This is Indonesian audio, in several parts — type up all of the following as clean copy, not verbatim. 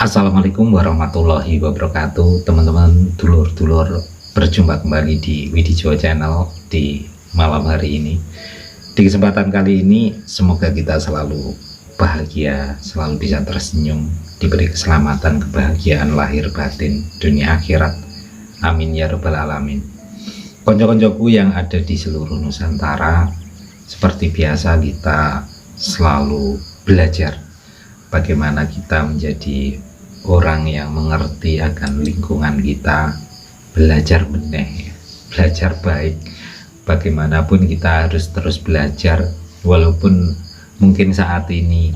Assalamualaikum warahmatullahi wabarakatuh, teman-teman, dulur-dulur. Berjumpa kembali di Widijo Channel di malam hari ini. Di kesempatan kali ini, semoga kita selalu bahagia, selalu bisa tersenyum, diberi keselamatan, kebahagiaan lahir batin, dunia akhirat. Amin ya rabbal alamin. Konco-koncoku yang ada di seluruh Nusantara, seperti biasa kita selalu belajar bagaimana kita menjadi orang yang mengerti akan lingkungan kita, belajar benih, belajar baik. Bagaimanapun kita harus terus belajar, walaupun mungkin saat ini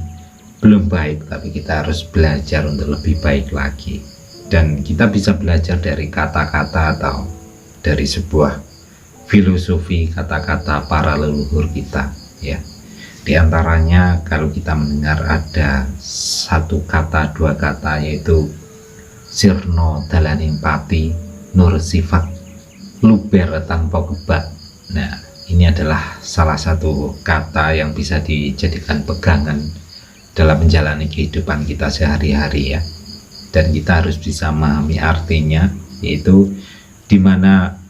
belum baik, tapi kita harus belajar untuk lebih baik lagi. Dan kita bisa belajar dari kata-kata atau dari sebuah filosofi kata-kata para leluhur kita, ya. Di antaranya kalau kita mendengar ada satu kata, dua kata, yaitu sirno dalaning pati nur sifat luber tanpa kebak. Nah, ini adalah salah satu kata yang bisa dijadikan pegangan dalam menjalani kehidupan kita sehari-hari, ya. Dan kita harus bisa memahami artinya, yaitu dimana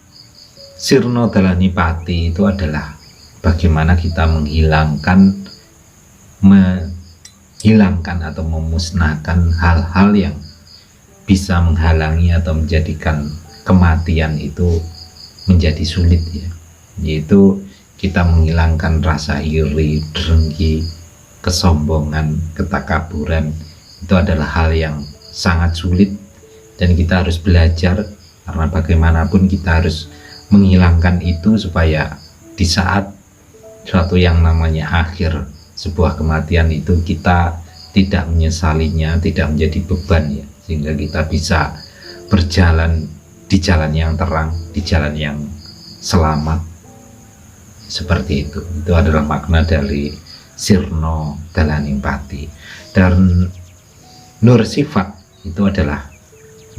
sirno dalani pati itu adalah bagaimana kita menghilangkan atau memusnahkan hal-hal yang bisa menghalangi atau menjadikan kematian itu menjadi sulit, ya. Yaitu kita menghilangkan rasa iri, dengki, kesombongan, ketakaburan. Itu adalah hal yang sangat sulit dan kita harus belajar, karena bagaimanapun kita harus menghilangkan itu supaya di saat suatu yang namanya akhir sebuah kematian itu kita tidak menyesalinya, tidak menjadi beban, ya, sehingga kita bisa berjalan di jalan yang terang, di jalan yang selamat, seperti itu. Itu adalah makna dari sirno dalaning pati. Dan nur sifat itu adalah,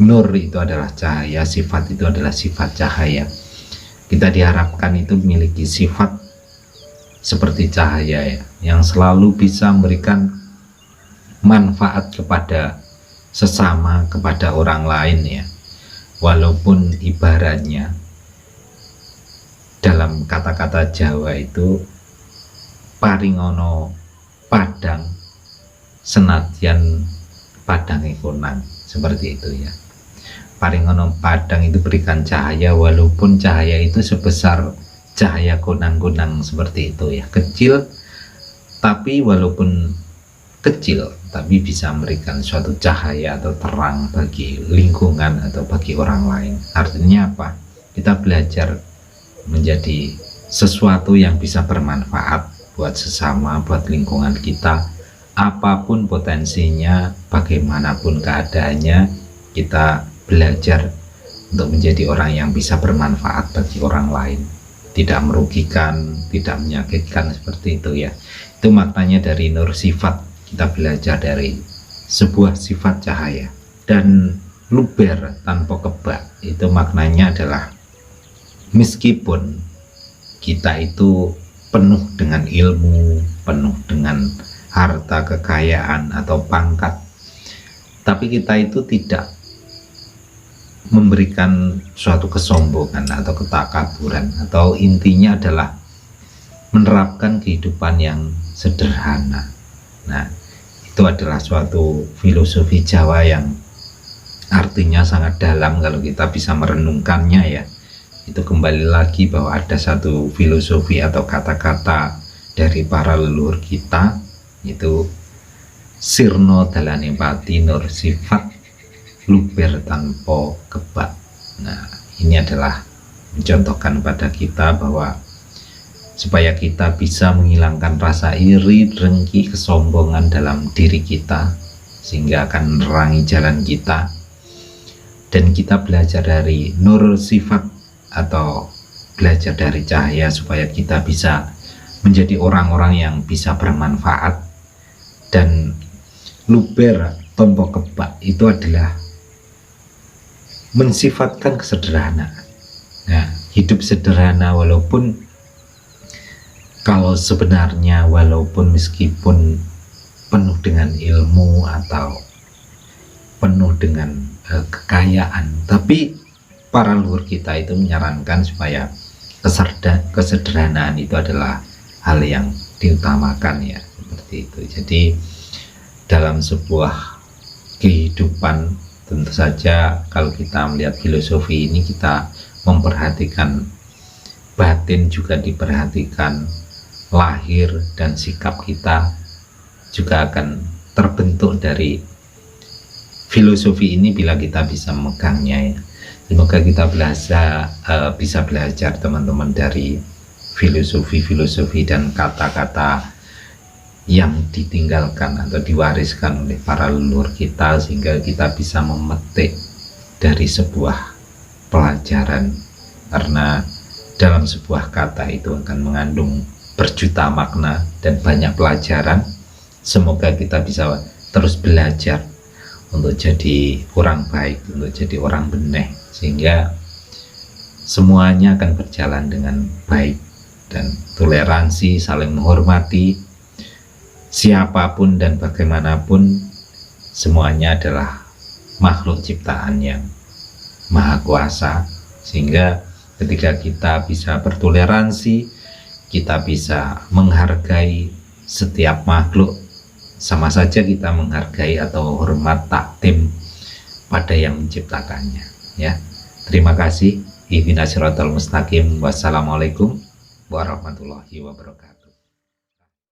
nur itu adalah cahaya, sifat itu adalah sifat cahaya. Kita diharapkan itu memiliki sifat seperti cahaya, ya, yang selalu bisa memberikan manfaat kepada sesama, kepada orang lain, ya. Walaupun ibaratnya dalam kata-kata Jawa itu paringono padang senadyan padang ikunang, seperti itu, ya. Paringono padang itu berikan cahaya, walaupun cahaya itu sebesar cahaya kunang-kunang, seperti itu, ya, kecil, tapi walaupun kecil tapi bisa memberikan suatu cahaya atau terang bagi lingkungan atau bagi orang lain. Artinya apa? Kita belajar menjadi sesuatu yang bisa bermanfaat buat sesama, buat lingkungan kita, apapun potensinya, bagaimanapun keadaannya. Kita belajar untuk menjadi orang yang bisa bermanfaat bagi orang lain, tidak merugikan, tidak menyakitkan, seperti itu, ya. Itu maknanya dari nur sifat. Kita belajar dari sebuah sifat cahaya. Dan luber tanpa kebak itu maknanya adalah meskipun kita itu penuh dengan ilmu, penuh dengan harta kekayaan atau pangkat, tapi kita itu tidak memberikan suatu kesombongan atau ketakaburan, atau intinya adalah menerapkan kehidupan yang sederhana. Nah, itu adalah suatu filosofi Jawa yang artinya sangat dalam kalau kita bisa merenungkannya, ya. Itu kembali lagi bahwa ada satu filosofi atau kata-kata dari para leluhur kita, itu sirno dalaning pati nur sifat luber tanpa kebak. Nah, ini adalah mencontohkan pada kita bahwa supaya kita bisa menghilangkan rasa iri, dengki, kesombongan dalam diri kita, sehingga akan menerangi jalan kita. Dan kita belajar dari nur sifat atau belajar dari cahaya supaya kita bisa menjadi orang-orang yang bisa bermanfaat. Dan luber tanpa kebak itu adalah mensifatkan kesederhanaan. Nah, hidup sederhana, walaupun kalau sebenarnya walaupun meskipun penuh dengan ilmu atau penuh dengan kekayaan, tapi para leluhur kita itu menyarankan supaya kesederhanaan itu adalah hal yang diutamakan ya, seperti itu. Jadi dalam sebuah kehidupan tentu saja kalau kita melihat filosofi ini, kita memperhatikan batin juga diperhatikan, lahir dan sikap kita juga akan terbentuk dari filosofi ini bila kita bisa memegangnya ya. Semoga kita bisa belajar teman-teman dari filosofi dan kata-kata yang ditinggalkan atau diwariskan oleh para leluhur kita, sehingga kita bisa memetik dari sebuah pelajaran, karena dalam sebuah kata itu akan mengandung berjuta makna dan banyak pelajaran. Semoga kita bisa terus belajar untuk jadi orang baik, untuk jadi orang benih, sehingga semuanya akan berjalan dengan baik dan toleransi, saling menghormati siapapun dan bagaimanapun. Semuanya adalah makhluk ciptaan yang maha kuasa, sehingga ketika kita bisa bertoleransi, kita bisa menghargai setiap makhluk, sama saja kita menghargai atau hormat takdim pada yang menciptakannya ya. Terima kasih. Ihdinas siratal mustaqim. Wassalamualaikum warahmatullahi wabarakatuh.